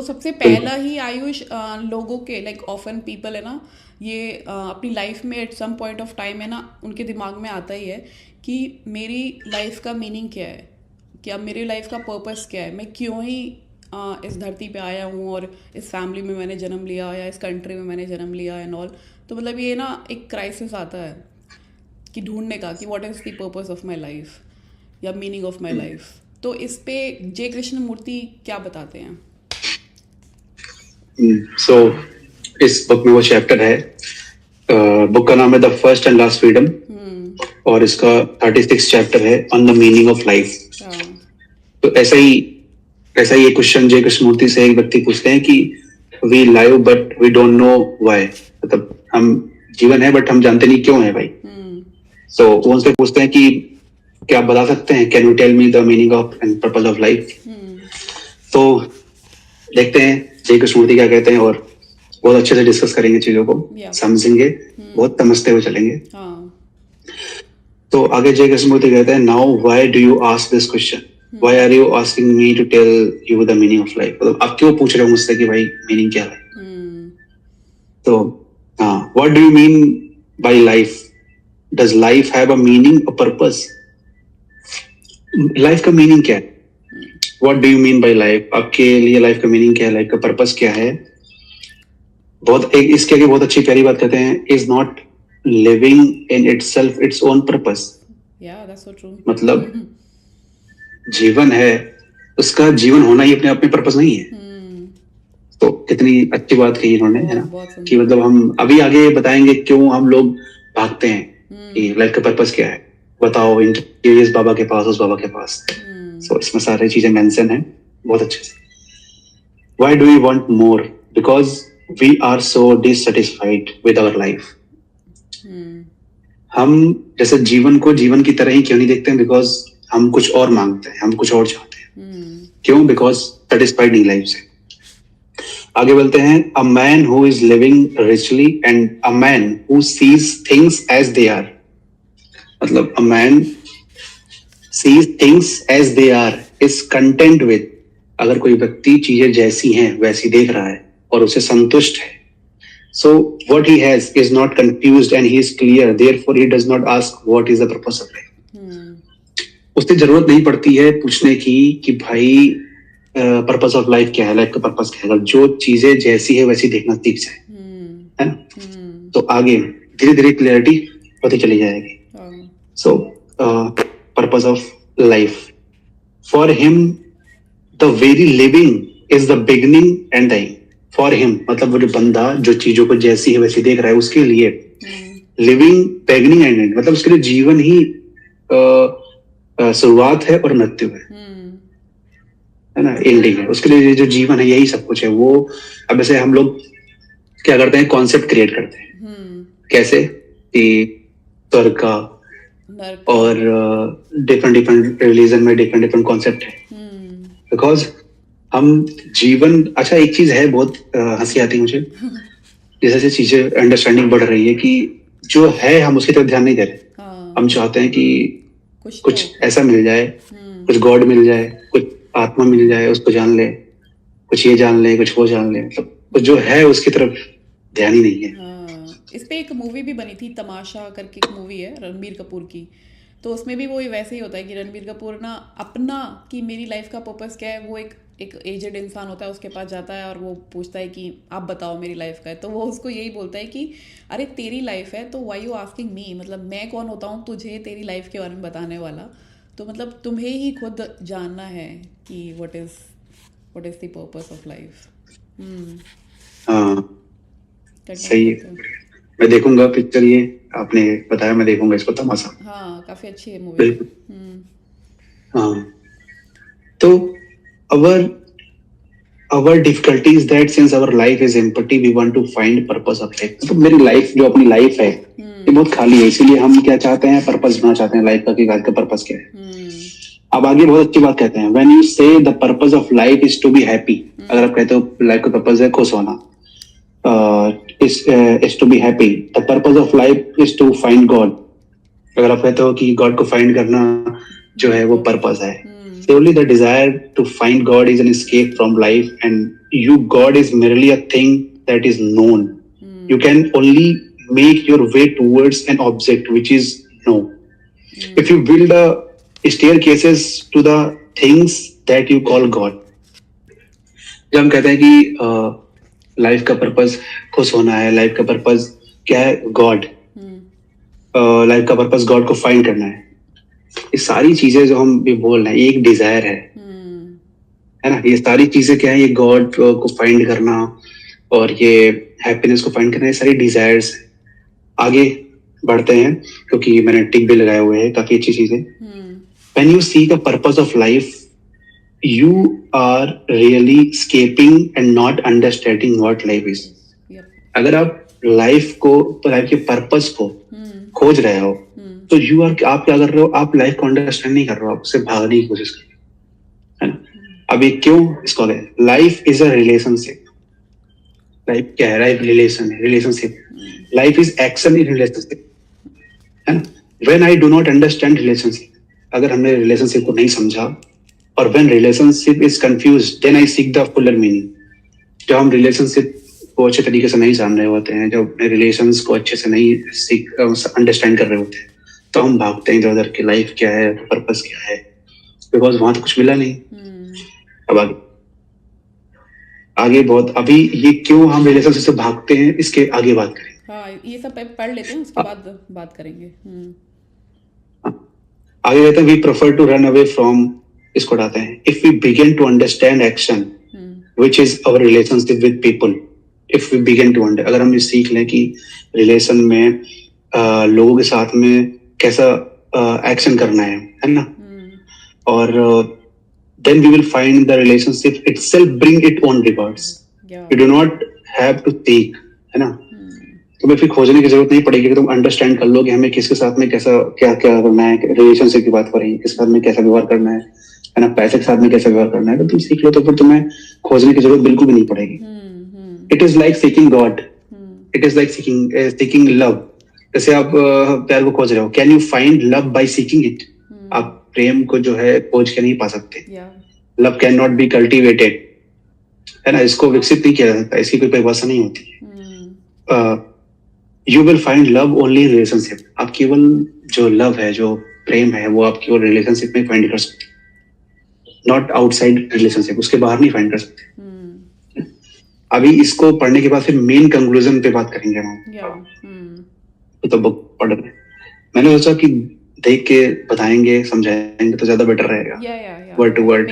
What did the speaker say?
सबसे बिल्कुल। पहला ही आयुष लोगों के लाइक ऑफन पीपल है ना, ये अपनी लाइफ में at some point of time है ना, उनके दिमाग में आता ही है कि मेरी लाइफ का मीनिंग क्या है, क्या मेरी लाइफ का पर्पस क्या है, मैं क्यों ही इस धरती पे आया हूँ, और इस फैमिली में मैंने जन्म लिया या इस कंट्री में मैंने जन्म लिया एंड ऑल। तो मतलब ये ना एक क्राइसिस आता है कि ढूंढने का कि what is the purpose of my life या मीनिंग ऑफ माई लाइफ। तो इस पे जय कृष्ण मूर्ति क्या बताते हैं? सो इस बुक में वो चैप्टर है, बुक का नाम है the first and last freedom, और इसका 36 चैप्टर है on the meaning of life. हाँ। तो ऐसा ही एक क्वेश्चन जय कृष्णमूर्ति से एक व्यक्ति पूछते हैं कि we live but we don't know why, मतलब हम जीवन है बट हम जानते नहीं क्यों है भाई। सो वो उनसे पूछते हैं कि क्या आप बता सकते हैं, can you tell me the meaning of and purpose of life. तो देखते हैं जय कृष्णमूर्ति क्या कहते हैं, और बहुत अच्छे से डिस्कस करेंगे चीजों को, Yeah. समझेंगे, बहुत समझते हुए चलेंगे। हाँ। तो आगे जय कृष्णमूर्ति कहते हैं, now why do you ask this question, why are you asking me to tell you the meaning of life, मतलब आप क्यों पूछ रहे हो मुझसे कि भाई मीनिंग क्या है। तो हाँ, what do you mean by life, does life have a meaning, a purpose. Life का मीनिंग क्या है, what do you mean by life, आपके लिए लाइफ का मीनिंग क्या है, लाइफ का पर्पस क्या है। बहुत एक इसके आगे बहुत अच्छी प्यारी बात कहते हैं, is not living in itself its own purpose. Yeah, that's so true. मतलब जीवन है, उसका जीवन होना ही अपने आप में पर्पस नहीं है। तो कितनी अच्छी बात कही इन्होंने, है ना, बहुत सुंदर। कि मतलब हम अभी आगे बताएंगे क्यों हम लोग भागते हैं कि लाइफ का पर्पस क्या है, बताओ इस बाबा के पास, उस बाबा के पास। सो इसमें सारी चीजें मेंशन है बहुत अच्छे से। Why do you want more, because we are so dissatisfied with our life. हम जैसे जीवन को जीवन की तरह ही क्यों नहीं देखते हैं, बिकॉज हम कुछ और मांगते हैं, हम कुछ और चाहते हैं। क्यों, बिकॉज सेटिस्फाइड नहीं लाइफ से। आगे बोलते हैं, a man who is living richly and a man who sees things as they are, मतलब a man sees things as they are is content with, अगर कोई व्यक्ति चीजें जैसी हैं वैसी देख रहा है और उसे संतुष्ट है, so what he has is not confused and he is clear, therefore he does not ask what is the purpose of life। उससे जरूरत नहीं पड़ती है पूछने की कि भाई पर्पस ऑफ लाइफ क्या है, लाइफ का पर्पस क्या है, अगर जो चीजें जैसी है वैसी देखना सीख जाए, है ना, तो आगे धीरे धीरे क्लियरिटी होती चली जाएगी। सो purpose of life for him the very living is the beginning and the end. For him मतलब वो जो बंदा जो चीजों को जैसी है वैसी देख रहा है, उसके लिए लिविंग बिगिनिंग एंड एंड, मतलब उसके लिए जीवन ही शुरुआत है और मृत्यु है ना, एंडिंग है। उसके लिए जो जीवन है यही सब कुछ है। वो अब ऐसे हम लोग क्या करते हैं, कॉन्सेप्ट क्रिएट करते हैं, कैसे कि स्वर्ग का और डिफरेंट डिफरेंट रिलीजन में डिफरेंट डिफरेंट कॉन्सेप्ट है, बिकॉज हम जीवन, अच्छा एक चीज है बहुत हंसी आती है मुझे, जैसे जैसे चीजें अंडरस्टैंडिंग बढ़ रही है कि जो है हम उसकी तरफ ध्यान नहीं दे रहे। हम चाहते हैं कि कुछ ऐसा मिल जाए, कुछ गॉड मिल जाए, कुछ आत्मा मिल जाए, उसको जान ले, कुछ ये जान ले, कुछ वो जान ले, मतलब कुछ जो है उसकी तरफ ध्यान ही नहीं है। इस पे एक मूवी भी बनी थी, तमाशा करके एक मूवी है रणबीर कपूर की, तो उसमें भी वो वैसे ही होता है कि रणबीर कपूर ना अपना कि मेरी लाइफ का पर्पस क्या है, वो एक एजेड इंसान होता है, उसके पास जाता है और वो पूछता है कि आप बताओ मेरी लाइफ का है, तो वो उसको यही बोलता है कि अरे तेरी लाइफ है तो व्हाई यू आस्किंग मी, मतलब मैं कौन होता हूँ तुझे तेरी लाइफ के बारे में बताने वाला, तो मतलब तुम्हें ही खुद जानना है कि what is the purpose of life. हाँ सही है, मैं देखूंगा पिक्चर, ये आपने बताया, मैं देखूंगा इसको, तमाशा। हाँ काफी अच्छी है मूवी। बिल्कुल। हाँ, तो our difficulty is that since our life is empty we want to find purpose of life। तो मेरी लाइफ जो अपनी लाइफ है ये बहुत खाली है, इसीलिए हम क्या चाहते हैं, पर्पस ढूंढना चाहते हैं लाइफ का, कि लाइफ का पर्पस क्या है। अब आगे बहुत अच्छी बात कहते हैं, when you say the purpose of life is to be happy, अगर आप कहते हो लाइफ का पर्पस है खुश होना, is to be happy, the purpose of life is to find God, अगर आप कहते हो कि गॉड को फाइंड करना जो है वो पर्पस है, Surely the desire to find God is an escape from life, and God is merely a thing that is known. You can only make your way towards an object which is no. If you build a staircases to the things that you call God, जब हम कहते हैं कि life का purpose खुश होना है, life का पर्पस क्या है, गॉड, लाइफ का पर्पस गॉड को फाइंड करना है, ये सारी चीजें जो हम भी बोल रहे हैं, ये एक डिजायर है ना, ये सारी चीजें क्या है, ये गॉड को फाइंड करना और ये हैप्पीनेस को फाइंड करना, ये सारी डिजायर्स है। आगे बढ़ते हैं क्योंकि मैंने टिक भी लगाए हुए हैं, काफी अच्छी चीजें। When you see the purpose of life, you are really escaping and not understanding what life is. अगर आप लाइफ के पर्पस को खोज रहे हो, तो आप क्या कर रहे हो, आप लाइफ को अंडरस्टैंड नहीं कर रहे हो, आप उससे भागने की कोशिश कर रहे हो, है ना। अभी क्यों इसको है, life is a relationship. Life क्या है, life relationship. Life is action in relationship, है ना। When I do not understand relationship, अगर हमने रिलेशनशिप को नहीं समझा, और when relationship is confused, then I seek the fuller meaning. जब हम रिलेशनशिप को अच्छे तरीके से नहीं जान रहे होते हैं, जब अपने रिलेशंस को अच्छे से नहीं अंडरस्टैंड कर रहे होते हैं, तो हम भागते हैं इधर उधर की, लाइफ क्या है, पर्पस क्या है, बिकॉज वहां तो कुछ मिला नहीं। अब आगे बहुत, अभी ये क्यों हम रिलेशनशिप से भागते हैं, इसके आगे बात करेंगे। हाँ, ये सब पढ़ लेते हैं, उसके बाद बात करेंगे। आगे कहते हैं, we prefer to run away from, इसको उठाते हैं, if we begin to understand action which is our relationship with people, if we begin to अगर हम ये सीख लें कि रिलेशन में लोगों के साथ में कैसा एक्शन करना है ना, और then we will find the relationship itself bring it own rewards. You do not have to seek, है ना, तुम्हें फिर खोजने की जरूरत नहीं पड़ेगी कि तुम अंडरस्टैंड कर लो कि हमें किसके साथ में कैसा क्या क्या करना है, रिलेशनशिप की बात कर रही है, किसके साथ में कैसा व्यवहार करना है ना, पैसे के साथ में कैसा व्यवहार करना है, तो तुम सीख लो, तो फिर तुम्हें खोजने की जरूरत बिल्कुल भी नहीं पड़ेगी। It is like seeking God, it is like seeking love. जैसे आप प्यार को खोज रहे हो, can you find love by seeking it? आप प्रेम को जो है खोज के नहीं पा सकते। Love can not be cultivated, है ना, इसको विकसित नहीं किया जा सकता, इसकी कोई परिभाषा नहीं होती। You will find love only in relationship. आप केवल जो लव है, जो प्रेम है, वो आप केवल रिलेशनशिप में फाइंड कर सकते, नॉट आउटसाइड रिलेशनशिप, उसके बाहर नहीं फाइंड कर सकते। अभी इसको पढ़ने के बाद फिर मेन कंक्लूजन पे बात करेंगे हम। तो बुक पढ़ रहे, मैंने सोचा कि देख के बताएंगे, समझाएंगे तो ज्यादा बेटर रहेगा, वर्ड टू वर्ड।